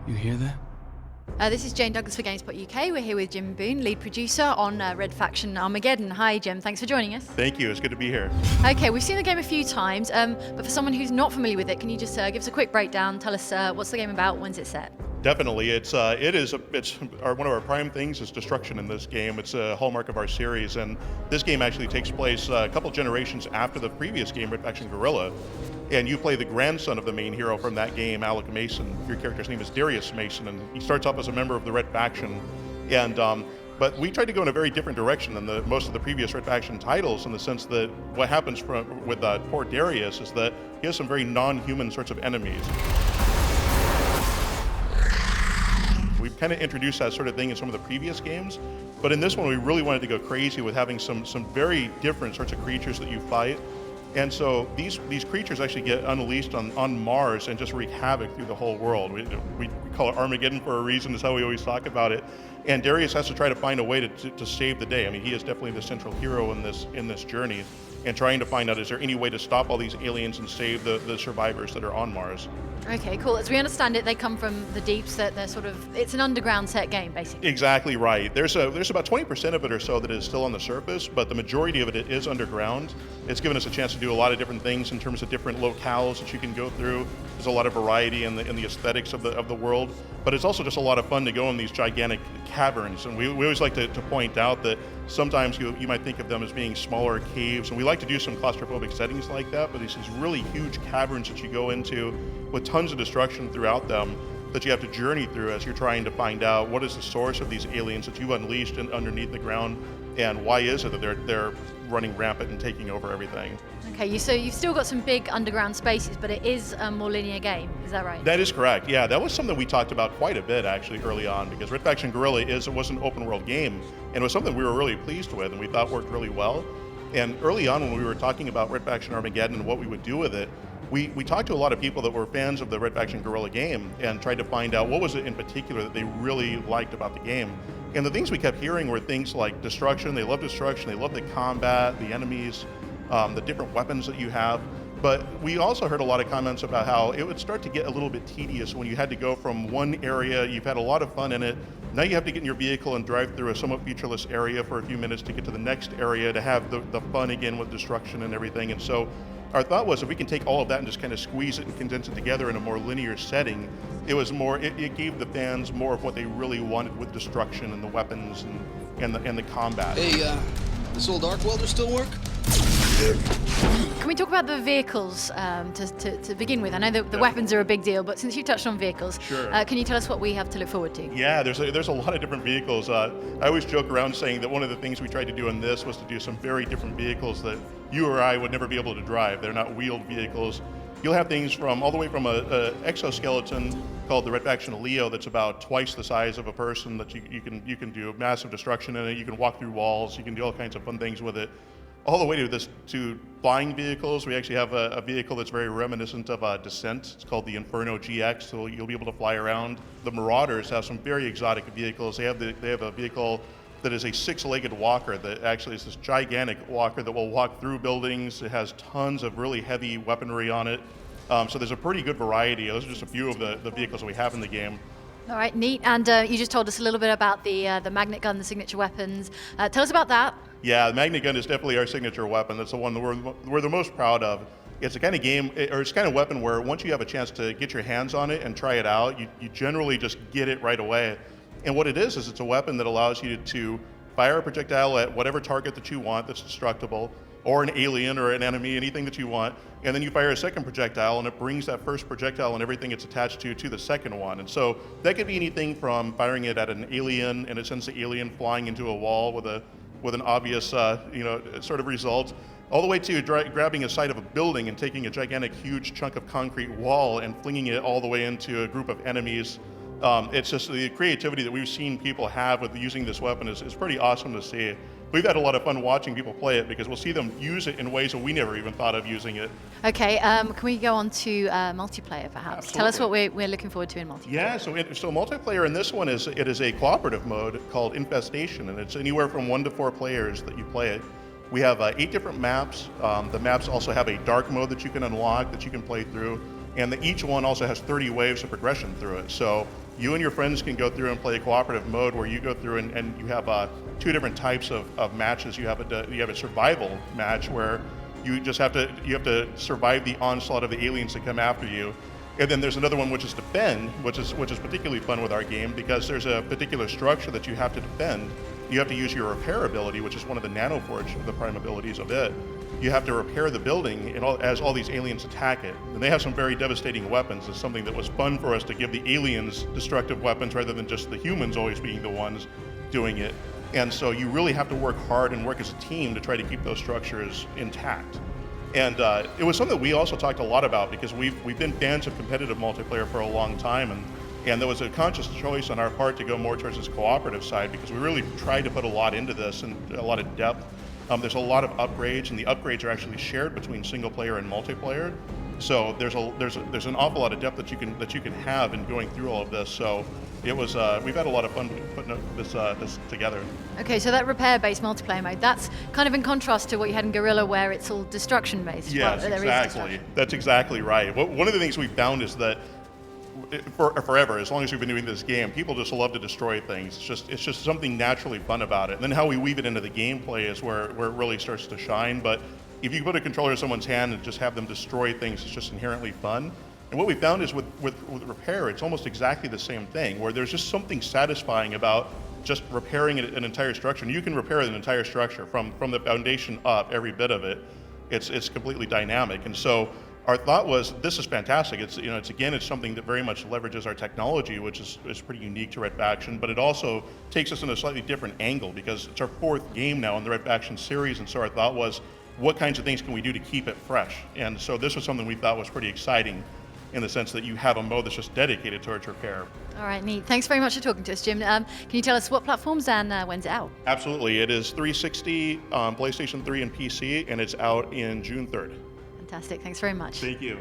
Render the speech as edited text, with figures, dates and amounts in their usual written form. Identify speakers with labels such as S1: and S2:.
S1: You hear that?
S2: This is Jane Douglas for GameSpot UK. We're here with Jim Boone, lead producer on Red Faction Armageddon. Hi Jim, thanks for joining us.
S3: Thank you, it's good to be here.
S2: Okay, we've seen the game a few times, but for someone who's not familiar with it, can you just give us a quick breakdown? Tell us what's the game about, when's it set?
S3: Definitely, it's one of our prime things is destruction in this game. It's a hallmark of our series, and this game actually takes place a couple generations after the previous game, Red Faction Guerrilla. And you play the grandson of the main hero from that game, Alec Mason. Your character's name is Darius Mason, and he starts off as a member of the Red Faction. And but we tried to go in a very different direction than most of the previous Red Faction titles, in the sense that what happens with poor Darius is that he has some very non-human sorts of enemies. We've kind of introduced that sort of thing in some of the previous games, but in this one we really wanted to go crazy with having some very different sorts of creatures that you fight. And so these creatures actually get unleashed on Mars and just wreak havoc through the whole world. We call it Armageddon for a reason, is how we always talk about it. And Darius has to try to find a way to save the day. I mean, he is definitely the central hero in this journey, and trying to find out, is there any way to stop all these aliens and save the survivors that are on Mars.
S2: Okay, cool. As we understand it, they come from the deeps. That they're it's an underground set game, basically.
S3: Exactly right. There's about 20% of it or so that is still on the surface, but the majority of it is underground. It's given us a chance to do a lot of different things in terms of different locales that you can go through. There's a lot of variety in the aesthetics of the world, but it's also just a lot of fun to go in these gigantic caverns. And we always like to point out that sometimes you might think of them as being smaller caves, and we like to do some claustrophobic settings like that, but these really huge caverns that you go into with tons of destruction throughout them that you have to journey through as you're trying to find out what is the source of these aliens that you've unleashed underneath the ground, and why is it that they're running rampant and taking over everything.
S2: Okay, so you've still got some big underground spaces, but it is a more linear game, is that right?
S3: That is correct, yeah. That was something we talked about quite a bit actually early on, because Red Faction Guerrilla was an open world game, and it was something we were really pleased with and we thought worked really well. And early on, when we were talking about Red Faction Armageddon and what we would do with it, we talked to a lot of people that were fans of the Red Faction Guerrilla game and tried to find out what was it in particular that they really liked about the game. And the things we kept hearing were things like destruction. They love destruction, they love the combat, the enemies, the different weapons that you have. But we also heard a lot of comments about how it would start to get a little bit tedious when you had to go from one area, you've had a lot of fun in it, now you have to get in your vehicle and drive through a somewhat featureless area for a few minutes to get to the next area to have the fun again with destruction and everything. And so our thought was, if we can take all of that and just kind of squeeze it and condense it together in a more linear setting, it gave the fans more of what they really wanted with destruction and the weapons and the combat.
S1: Hey, this old arc welder still work?
S2: Can we talk about the vehicles to begin with? I know the weapons are a big deal, but since you touched on vehicles,
S3: sure.
S2: Can you tell us what we have to look forward to?
S3: Yeah, there's a lot of different vehicles. I always joke around saying that one of the things we tried to do in this was to do some very different vehicles that you or I would never be able to drive. They're not wheeled vehicles. You'll have things all the way from a exoskeleton called the Red Faction Leo that's about twice the size of a person that you can do massive destruction in it. You can walk through walls. You can do all kinds of fun things with it. All the way to flying vehicles. We actually have a vehicle that's very reminiscent of Descent. It's called the Inferno GX, so you'll be able to fly around. The Marauders have some very exotic vehicles. They have a vehicle that is a six-legged walker that actually is this gigantic walker that will walk through buildings. It has tons of really heavy weaponry on it. So there's a pretty good variety. Those are just a few of the vehicles that we have in the game.
S2: All right, neat. And you just told us a little bit about the magnet gun, the signature weapons. Tell us about that.
S3: Yeah, the magnet gun is definitely our signature weapon. That's the one that we're the most proud of. It's a kind of game, or it's kind of weapon where once you have a chance to get your hands on it and try it out, you generally just get it right away. And what it is it's a weapon that allows you to fire a projectile at whatever target that you want that's destructible, or an alien or an enemy, anything that you want, and then you fire a second projectile and it brings that first projectile and everything it's attached to the second one. And so that could be anything from firing it at an alien and it sends the alien flying into a wall with an obvious sort of result, all the way to grabbing a side of a building and taking a gigantic huge chunk of concrete wall and flinging it all the way into a group of enemies. It's just the creativity that we've seen people have with using this weapon is pretty awesome to see. We've had a lot of fun watching people play it because we'll see them use it in ways that we never even thought of using it.
S2: Okay, can we go on to multiplayer perhaps?
S3: Absolutely.
S2: Tell us what we're looking forward to in multiplayer.
S3: Yeah, so multiplayer in this one is a cooperative mode called Infestation, and it's anywhere from 1 to 4 players that you play it. We have 8 different maps. The maps also have a dark mode that you can unlock that you can play through, and each one also has 30 waves of progression through it. So You and your friends can go through and play a cooperative mode where you go through and you have two different types of matches. You have a survival match where you have to survive the onslaught of the aliens that come after you. And then there's another one which is defend, which is particularly fun with our game because there's a particular structure that you have to defend. You have to use your repair ability, which is one of the nanoforge, the prime abilities of it. You have to repair the building as all these aliens attack it. And they have some very devastating weapons. It's something that was fun for us to give the aliens destructive weapons rather than just the humans always being the ones doing it. And so you really have to work hard and work as a team to try to keep those structures intact. And it was something that we also talked a lot about because we've been fans of competitive multiplayer for a long time, and there was a conscious choice on our part to go more towards this cooperative side because we really tried to put a lot into this and a lot of depth. There's a lot of upgrades, and the upgrades are actually shared between single player and multiplayer. So there's an awful lot of depth that you can have in going through all of this. So it was we've had a lot of fun putting this together.
S2: Okay, so that repair-based multiplayer mode, that's kind of in contrast to what you had in Guerrilla where it's all destruction-based.
S3: Yes,
S2: well,
S3: exactly. That's exactly right. One of the things we found is that forever, as long as we've been doing this game, people just love to destroy things. It's just something naturally fun about it. And then how we weave it into the gameplay is where it really starts to shine. But if you put a controller in someone's hand and just have them destroy things, it's just inherently fun. And what we found is with repair, it's almost exactly the same thing, where there's just something satisfying about just repairing an entire structure. And you can repair an entire structure from the foundation up, every bit of it. It's completely dynamic. And so our thought was, this is fantastic. It's something that very much leverages our technology, which is pretty unique to Red Faction, but it also takes us in a slightly different angle because it's our fourth game now in the Red Faction series, and so our thought was, what kinds of things can we do to keep it fresh? And so this was something we thought was pretty exciting in the sense that you have a mode that's just dedicated towards repair.
S2: All right, neat. Thanks very much for talking to us, Jim. Can you tell us what platforms and when's it out?
S3: Absolutely. It is 360, PlayStation 3 and PC, and it's out in June 3rd.
S2: Fantastic. Thanks very much.
S3: Thank you.